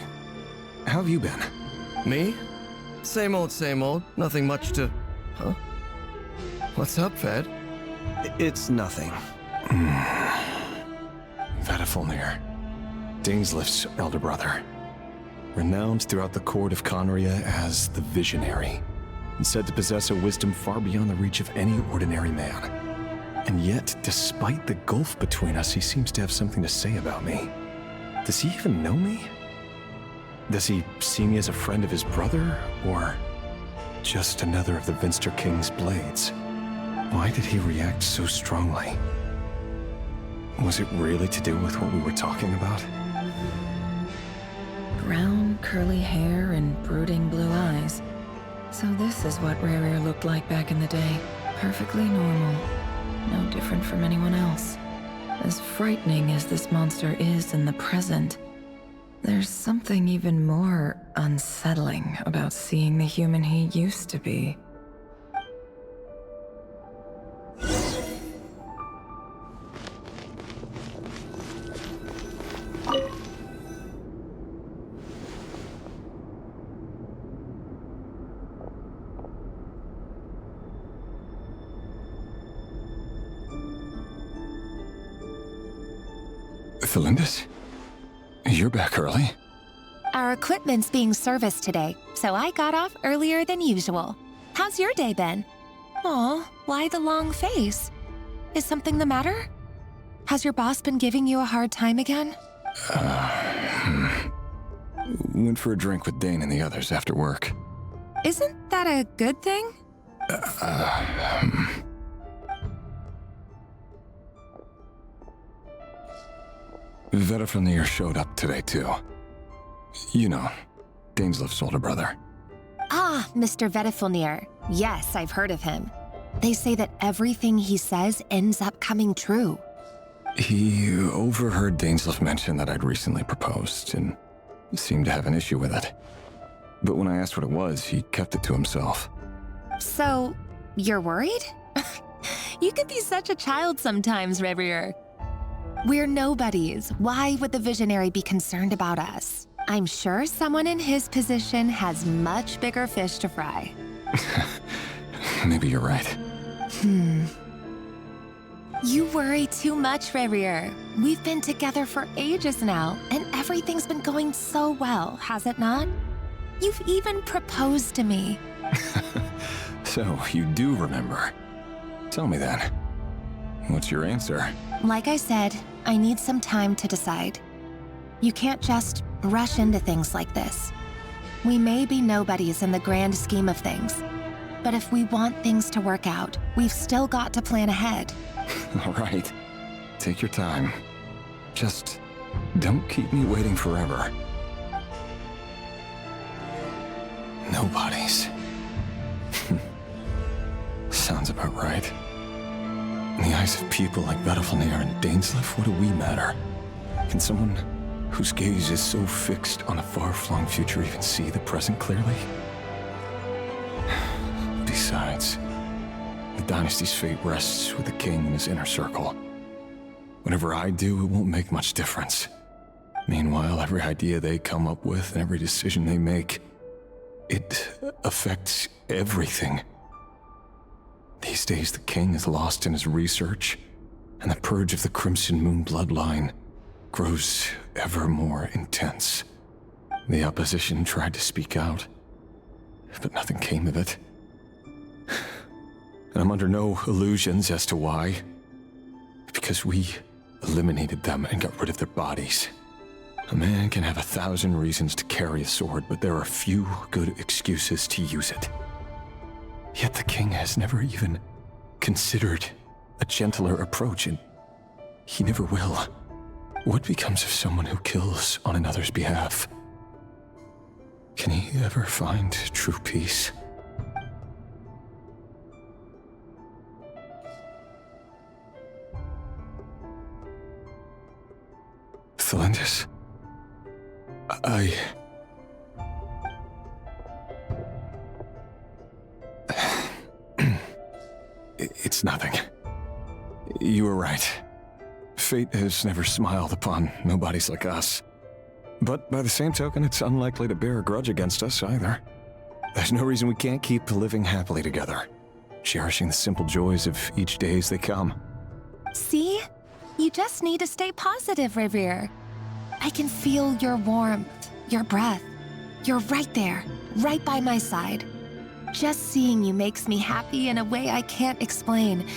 Speaker 15: How have you been?
Speaker 16: Me? Same old, nothing much to... Huh? What's up, Fed?
Speaker 17: It's nothing.
Speaker 15: Vedifulnir, Dainsleif's elder brother. Renowned throughout the court of Conria as the Visionary, and said to possess a wisdom far beyond the reach of any ordinary man. And yet, despite the gulf between us, he seems to have something to say about me. Does he even know me? Does he see me as a friend of his brother, or just another of the Vinster King's blades? Why did he react so strongly? Was it really to do with what we were talking about?
Speaker 8: Brown, curly hair and brooding blue eyes. So this is what Rerir looked like back in the day. Perfectly normal. No different from anyone else. As frightening as this monster is in the present, there's something even more unsettling about seeing the human he used to be.
Speaker 15: Felindis? You're back early?
Speaker 14: Our equipment's being serviced today, so I got off earlier than usual. How's your day been? Aw, why the long face? Is something the matter? Has your boss been giving you a hard time again?
Speaker 15: Went for a drink with Dane and the others after work.
Speaker 14: Isn't that a good thing?
Speaker 15: Vedifulnir showed up today, too. You know, Dainsleif's older brother.
Speaker 14: Ah, Mr. Vedifulnir. Yes, I've heard of him. They say that everything he says ends up coming true.
Speaker 15: He overheard Dainsleif mention that I'd recently proposed, and seemed to have an issue with it. But when I asked what it was, he kept it to himself.
Speaker 14: So, you're worried? You could be such a child sometimes, Rerir. We're nobodies. Why would the Visionary be concerned about us? I'm sure someone in his position has much bigger fish to fry.
Speaker 15: Maybe you're right.
Speaker 14: You worry too much, Rerir. We've been together for ages now, and everything's been going so well, has it not? You've even proposed to me.
Speaker 15: So, you do remember. Tell me then. What's your answer?
Speaker 14: Like I said, I need some time to decide. You can't just rush into things like this. We may be nobodies in the grand scheme of things, but if we want things to work out, we've still got to plan ahead.
Speaker 15: All right. Take your time. Just don't keep me waiting forever. Nobodies. Sounds about right. In the eyes of people like Vedifulnir and Dainsleif, what do we matter? Can someone whose gaze is so fixed on a far-flung future even see the present clearly? Besides, the dynasty's fate rests with the king and his inner circle. Whatever I do, it won't make much difference. Meanwhile, every idea they come up with and every decision they make, it affects everything. These days, the king is lost in his research, and the purge of the Crimson Moon bloodline grows ever more intense. The opposition tried to speak out, but nothing came of it. And I'm under no illusions as to why. Because we eliminated them and got rid of their bodies. A man can have 1,000 reasons to carry a sword, but there are few good excuses to use it. Yet the king has never even considered a gentler approach, and he never will. What becomes of someone who kills on another's behalf? Can he ever find true peace? Thelindis, It's nothing. You were right. Fate has never smiled upon nobodies like us. But by the same token, it's unlikely to bear a grudge against us either. There's no reason we can't keep living happily together, cherishing the simple joys of each day as they come.
Speaker 14: See? You just need to stay positive, Revere. I can feel your warmth, your breath. You're right there, right by my side. Just seeing you makes me happy in a way I can't explain,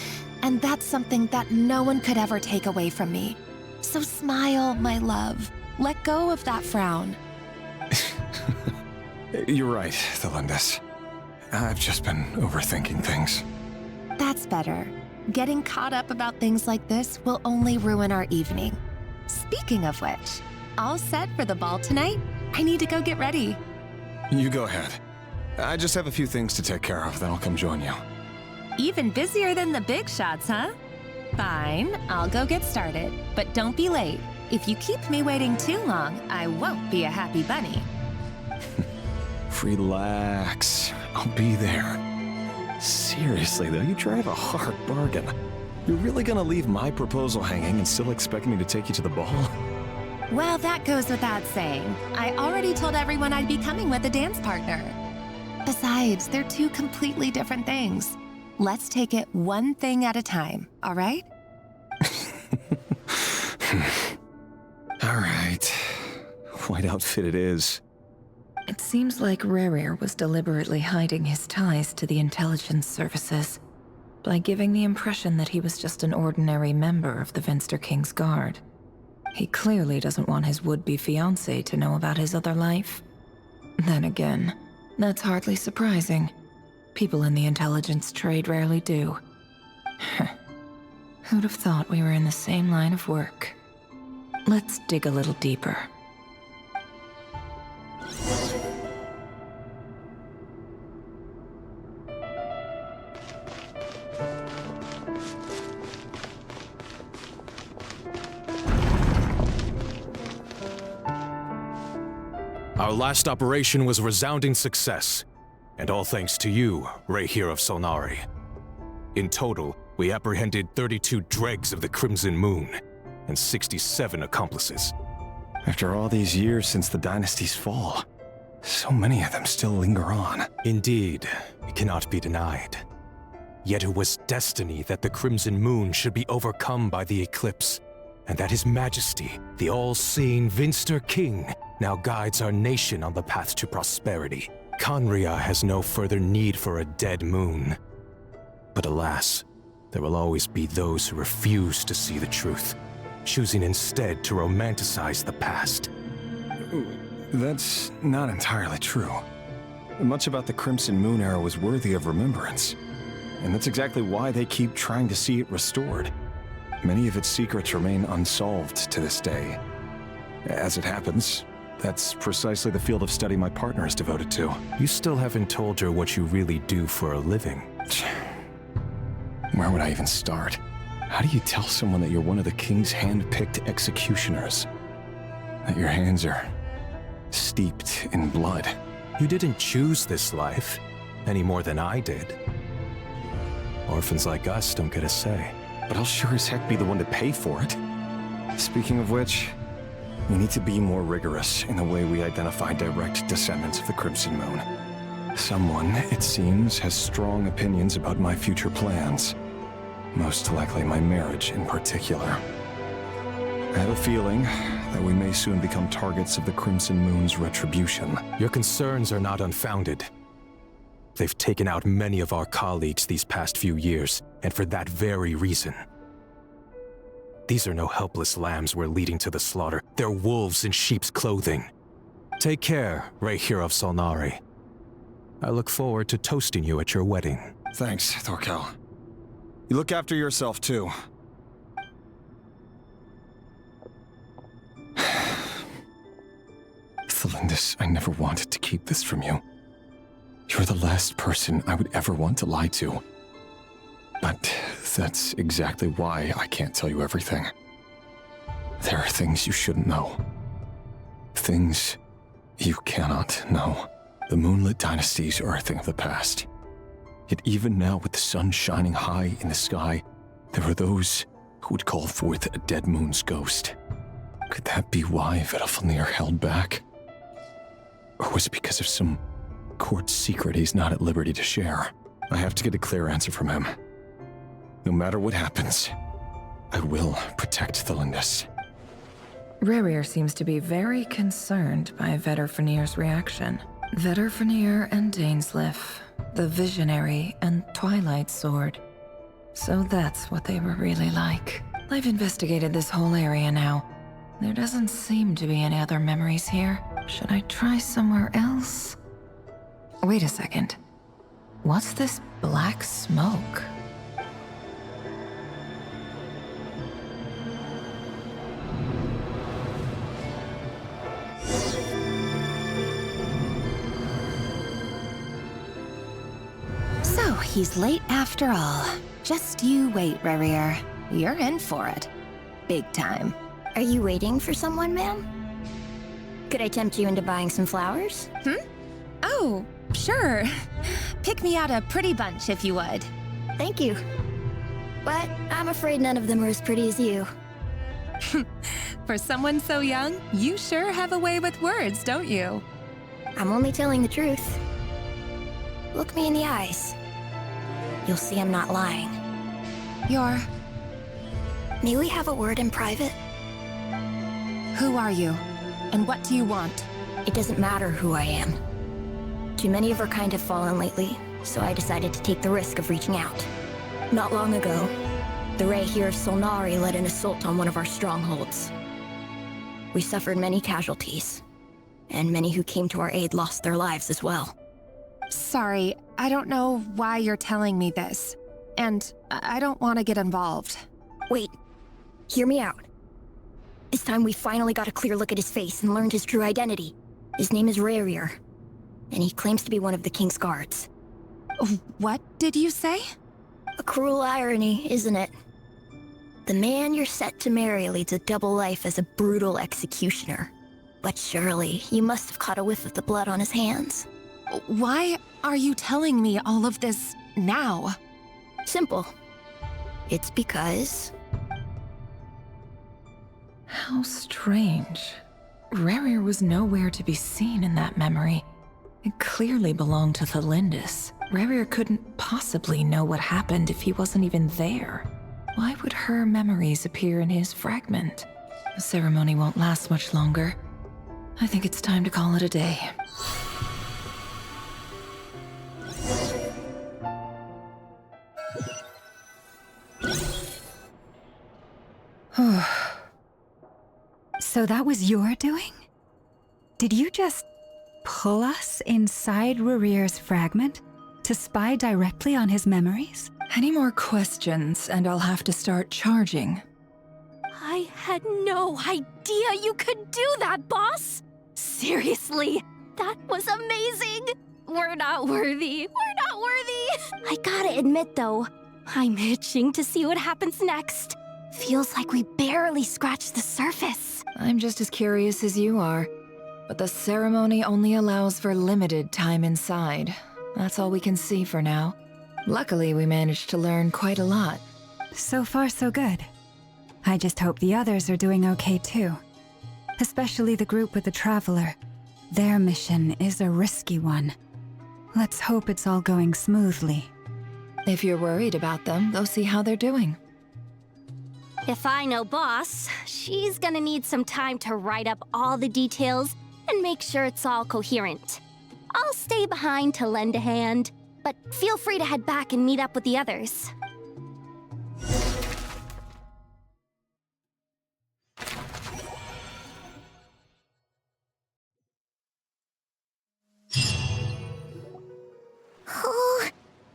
Speaker 14: and that's something that no one could ever take away from me. So smile, my love. Let go of that frown.
Speaker 15: You're right, Thelindis. I've just been overthinking things.
Speaker 14: That's better. Getting caught up about things like this will only ruin our evening. Speaking of which, all set for the ball tonight? I need to go get ready.
Speaker 15: You go ahead. I just have a few things to take care of, then I'll come join you.
Speaker 14: Even busier than the big shots, huh? Fine, I'll go get started, but don't be late. If you keep me waiting too long, I won't be a happy bunny.
Speaker 15: Relax. I'll be there. Seriously, though, you drive a hard bargain. You're really gonna leave my proposal hanging and still expect me to take you to the ball?
Speaker 14: Well, that goes without saying. I already told everyone I'd be coming with a dance partner. Besides, they're two completely different things. Let's take it one thing at a time, all right?
Speaker 15: All right. White outfit it is.
Speaker 8: It seems like Rerir was deliberately hiding his ties to the intelligence services by giving the impression that he was just an ordinary member of the Venster King's Guard. He clearly doesn't want his would-be fiancée to know about his other life. Then again, that's hardly surprising. People in the intelligence trade rarely do. Who'd have thought we were in the same line of work? Let's dig a little deeper.
Speaker 18: Our last operation was a resounding success, and all thanks to you, Rehir of Solnari. In total, we apprehended 32 dregs of the Crimson Moon, and 67 accomplices.
Speaker 15: After all these years since the dynasty's fall, so many of them still linger on.
Speaker 18: Indeed, it cannot be denied. Yet it was destiny that the Crimson Moon should be overcome by the eclipse, and that His Majesty, the all-seeing Venster King, now guides our nation on the path to prosperity. Conria has no further need for a dead moon. But alas, there will always be those who refuse to see the truth, choosing instead to romanticize the past.
Speaker 15: That's not entirely true. Much about the Crimson Moon era was worthy of remembrance, and that's exactly why they keep trying to see it restored. Many of its secrets remain unsolved to this day. As it happens, that's precisely the field of study my partner is devoted to.
Speaker 18: You still haven't told her what you really do for a living.
Speaker 15: Where would I even start? How do you tell someone that you're one of the king's hand-picked executioners? That your hands are steeped in blood?
Speaker 18: You didn't choose this life, any more than I did. Orphans like us don't get a say.
Speaker 15: But I'll sure as heck be the one to pay for it. Speaking of which, we need to be more rigorous in the way we identify direct descendants of the Crimson Moon. Someone, it seems, has strong opinions about my future plans. Most likely my marriage in particular. I have a feeling that we may soon become targets of the Crimson Moon's retribution.
Speaker 18: Your concerns are not unfounded. They've taken out many of our colleagues these past few years, and for that very reason. These are no helpless lambs we're leading to the slaughter. They're wolves in sheep's clothing. Take care, Rey Hero of Solnari. I look forward to toasting you at your wedding.
Speaker 11: Thanks, Thorkel. You look after yourself, too.
Speaker 15: Thelindis, I never wanted to keep this from you. You're the last person I would ever want to lie to. But that's exactly why I can't tell you everything. There are things you shouldn't know. Things you cannot know. The Moonlit Dynasties are a thing of the past. Yet even now, with the sun shining high in the sky, there are those who would call forth a dead moon's ghost. Could that be why Vedalfnir held back? Or was it because of some court secret he's not at liberty to share? I have to get a clear answer from him. No matter what happens, I will protect Thelindis.
Speaker 8: Rerir seems to be very concerned by Vedalfnir's reaction. Vedalfnir and Dainsleif, the Visionary and Twilight Sword. So that's what they were really like. I've investigated this whole area now. There doesn't seem to be any other memories here. Should I try somewhere else? Wait a second. What's this black smoke?
Speaker 14: So, he's late after all. Just you wait, Rerir. You're in for it. Big time.
Speaker 9: Are you waiting for someone, ma'am? Could I tempt you into buying some flowers?
Speaker 14: Oh, sure. Pick me out a pretty bunch if you would.
Speaker 9: Thank you. But I'm afraid none of them are as pretty as you.
Speaker 14: For someone so young, you sure have a way with words, don't you?
Speaker 9: I'm only telling the truth. Look me in the eyes. You'll see I'm not lying.
Speaker 14: You're...
Speaker 9: May we have a word in private?
Speaker 14: Who are you? And what do you want?
Speaker 9: It doesn't matter who I am. Too many of our kind have fallen lately, so I decided to take the risk of reaching out. Not long ago, the Rey here of Solnari led an assault on one of our strongholds. We suffered many casualties, and many who came to our aid lost their lives as well.
Speaker 14: Sorry, I don't know why you're telling me this. And I don't want to get involved.
Speaker 9: Wait, hear me out. This time we finally got a clear look at his face and learned his true identity. His name is Rerir, and he claims to be one of the King's guards.
Speaker 14: What did you say?
Speaker 9: A cruel irony, isn't it? The man you're set to marry leads a double life as a brutal executioner. But surely, you must have caught a whiff of the blood on his hands.
Speaker 14: Why are you telling me all of this now?
Speaker 9: Simple. It's because...
Speaker 8: How strange. Rerir was nowhere to be seen in that memory. It clearly belonged to Thelindis. Rerir couldn't possibly know what happened if he wasn't even there. Why would her memories appear in his fragment? The ceremony won't last much longer. I think it's time to call it a day.
Speaker 1: So that was your doing? Did you just pull us inside Rerir's fragment to spy directly on his memories?
Speaker 8: Any more questions, and I'll have to start charging.
Speaker 6: I had no idea you could do that, boss! Seriously, that was amazing! We're not worthy. We're not worthy! I gotta admit, though, I'm itching to see what happens next. Feels like we barely scratched the surface.
Speaker 8: I'm just as curious as you are, but the ceremony only allows for limited time inside. That's all we can see for now. Luckily, we managed to learn quite a lot.
Speaker 1: So far, so good. I just hope the others are doing okay too. Especially the group with the Traveler. Their mission is a risky one. Let's hope it's all going smoothly.
Speaker 8: If you're worried about them, go see how they're doing.
Speaker 6: If I know Boss, she's gonna need some time to write up all the details and make sure it's all coherent. I'll stay behind to lend a hand, but feel free to head back and meet up with the others.
Speaker 2: Oh,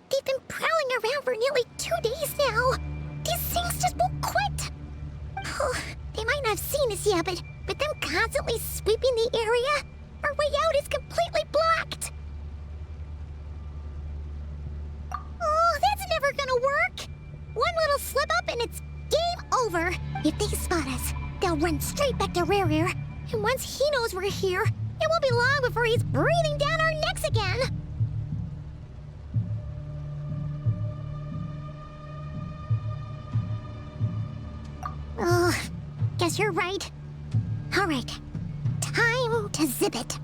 Speaker 2: they've been prowling around for nearly 2 days now. These things just won't quit. Oh, they might not have seen us yet, but them constantly sweeping the area, our way out is completely blocked. Oh, that's never gonna work. One little slip up and it's game over. If they spot us, they'll run straight back to Rare. And once he knows we're here, it won't be long before he's breathing down our necks again. Oh, guess you're right. All right, time to zip it.